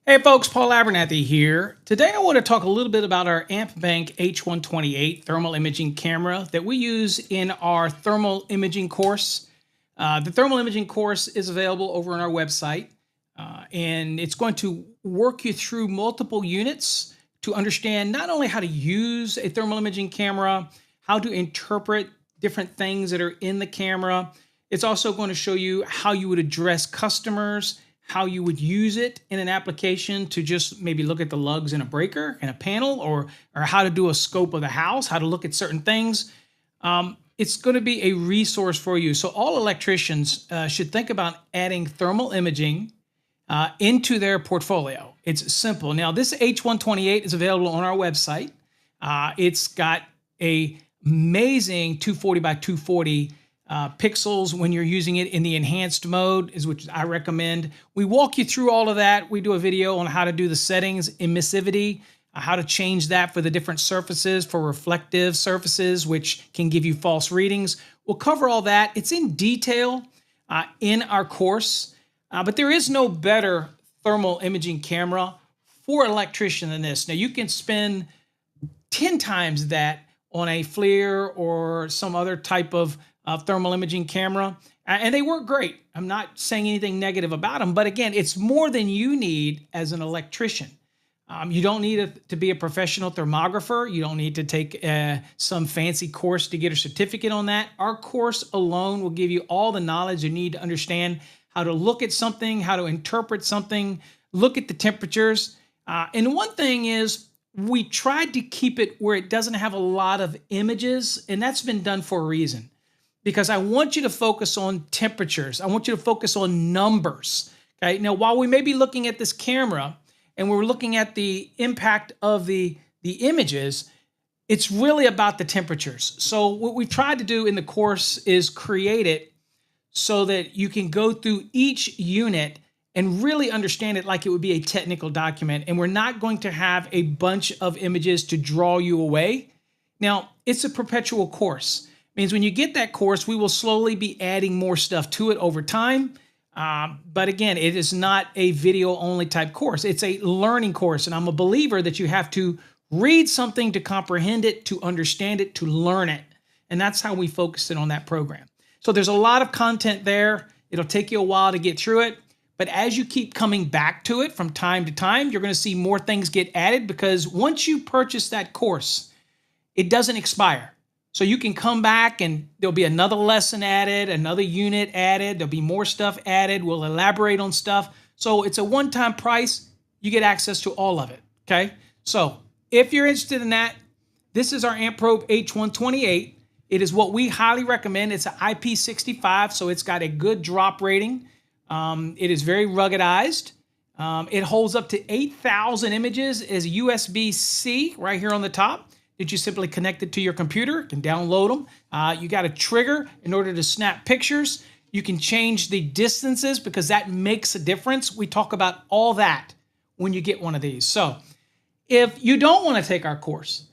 Hey folks, Paul Abernathy here. Today I want to talk a little bit about our AmpBank H128 thermal imaging camera that we use in our thermal imaging course. The thermal imaging course is available over on our website, and it's going to work you through multiple units to understand not only how to use a thermal imaging camera, how to interpret different things that are in the camera. It's also going to show you how you would address customers, how you would use it in an application to just maybe look at the lugs in a breaker in a panel, or how to do a scope of the house, how to look at certain things. It's going to be a resource for you. So all electricians should think about adding thermal imaging into their portfolio. It's simple. Now, this H128 is available on our website. It's got a amazing 240 by 240 pixels when you're using it in the enhanced mode, which I recommend. We walk you through all of that. We do a video on how to do the settings, emissivity, how to change that for the different surfaces, for reflective surfaces, which can give you false readings. We'll cover all that. It's in detail in our course, but there is no better thermal imaging camera for an electrician than this. Now, you can spend 10 times that on a FLIR or some other type of thermal imaging camera, and they work great. I'm not saying anything negative about them, but again, it's more than you need as an electrician. You don't need to be a professional thermographer. You don't need to take some fancy course to get a certificate on that. Our course alone will give you all the knowledge you need to understand how to look at something, how to interpret something, look at the temperatures. And one thing is, we tried to keep it where it doesn't have a lot of images, and that's been done for a reason. Because I want you to focus on temperatures. I want you to focus on numbers. Okay. Now, while we may be looking at this camera and we're looking at the impact of the images, it's really about the temperatures. So what we tried to do in the course is create it so that you can go through each unit and really understand it like it would be a technical document. And we're not going to have a bunch of images to draw you away. Now, it's a perpetual course. Means when you get that course, we will slowly be adding more stuff to it over time. But again, it is not a video only type course. It's a learning course. And I'm a believer that you have to read something to comprehend it, to understand it, to learn it. And that's how we focused it on that program. So there's a lot of content there. It'll take you a while to get through it. But as you keep coming back to it from time to time, you're going to see more things get added, because once you purchase that course, it doesn't expire. So you can come back and there'll be another lesson added, another unit added, there'll be more stuff added, we'll elaborate on stuff. So it's a one-time price, you get access to all of it, okay? So if you're interested in that, this is our AmpProbe H128. It is what we highly recommend. It's an IP65, so it's got a good drop rating. It is very ruggedized. It holds up to 8,000 images as USB-C right here on the top. That you simply connect it to your computer, you can download them. You got a trigger in order to snap pictures. You can change the distances because that makes a difference. We talk about all that when you get one of these. So if you don't want to take our course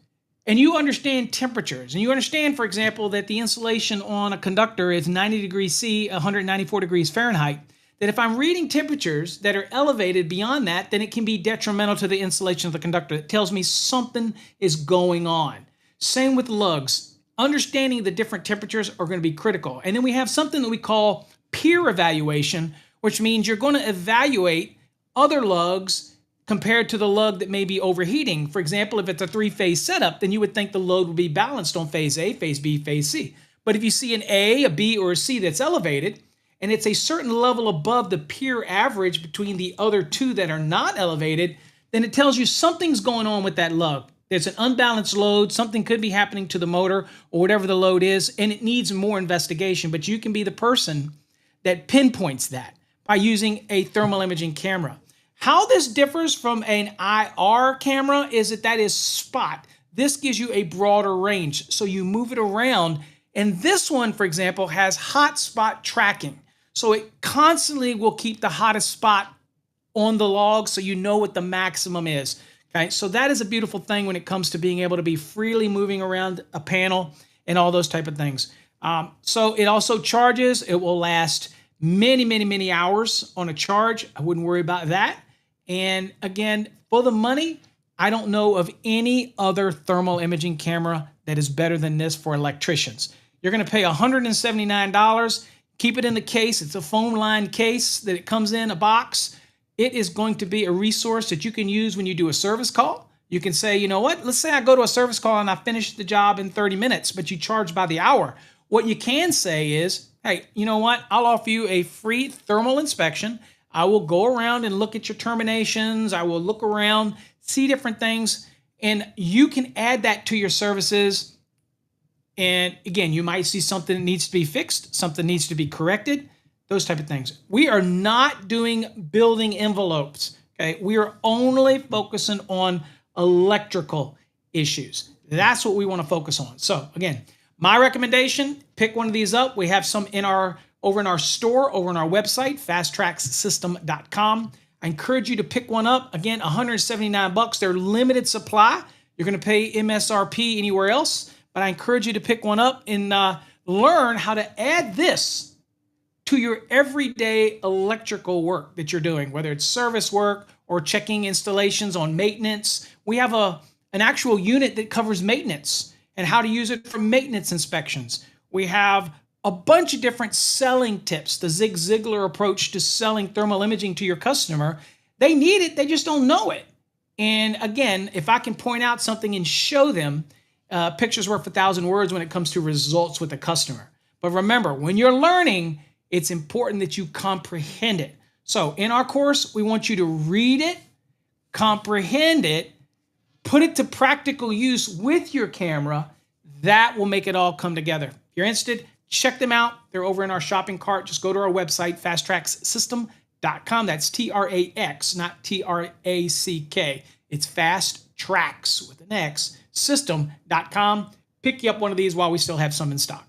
and you understand temperatures, and you understand, for example, that the insulation on a conductor is 90 degrees C, 194 degrees Fahrenheit, that if I'm reading temperatures that are elevated beyond that, then it can be detrimental to the insulation of the conductor. It tells me something is going on. Same with lugs. Understanding the different temperatures are going to be critical. And then we have something that we call peer evaluation, which means you're going to evaluate other lugs compared to the lug that may be overheating. For example, if it's a three-phase setup, then you would think the load would be balanced on phase A, phase B, phase C. But if you see an A, a B, or a C that's elevated, and it's a certain level above the peer average between the other two that are not elevated, then it tells you something's going on with that lug. There's an unbalanced load, something could be happening to the motor or whatever the load is, and it needs more investigation. But you can be the person that pinpoints that by using a thermal imaging camera. How this differs from an IR camera is that is spot. This gives you a broader range, so you move it around. And this one, for example, has hot spot tracking. So it constantly will keep the hottest spot on the log so you know what the maximum is. Okay, so that is a beautiful thing when it comes to being able to be freely moving around a panel and all those type of things. So it also charges. It will last many, many, many hours on a charge. I wouldn't worry about that. And again, for the money, I don't know of any other thermal imaging camera that is better than this for electricians. You're going to pay $179. Keep it in the case. It's a foam lined case that it comes in a box. It is going to be a resource that you can use when you do a service call. You can say, you know what, let's say I go to a service call and I finish the job in 30 minutes, but you charge by the hour. What you can say is, hey, you know what, I'll offer you a free thermal inspection. I will go around and look at your terminations. I will look around, see different things, and you can add that to your services. And again, you might see something that needs to be fixed, something needs to be corrected, those type of things. We are not doing building envelopes, okay? We are only focusing on electrical issues. That's what we want to focus on. So again, my recommendation, pick one of these up. We have some over in our store, over on our website, fasttracksystem.com. I encourage you to pick one up. Again, $179. They're limited supply. You're going to pay MSRP anywhere else, but I encourage you to pick one up and learn how to add this to your everyday electrical work that you're doing, whether it's service work or checking installations on maintenance. We have an actual unit that covers maintenance and how to use it for maintenance inspections. We have a bunch of different selling tips, the Zig Ziglar approach to selling thermal imaging to your customer. They need it, they just don't know it. And again, if I can point out something and show them, pictures worth 1,000 words when it comes to results with the customer. But remember, when you're learning, it's important that you comprehend it. So in our course, we want you to read it, comprehend it, put it to practical use with your camera. That will make it all come together. If you're interested, check them out. They're over in our shopping cart. Just go to our website, fasttracksystem.com. That's T-R-A-X, not T-R-A-C-K. It's Fast Tracks with an X, system.com. Pick you up one of these while we still have some in stock.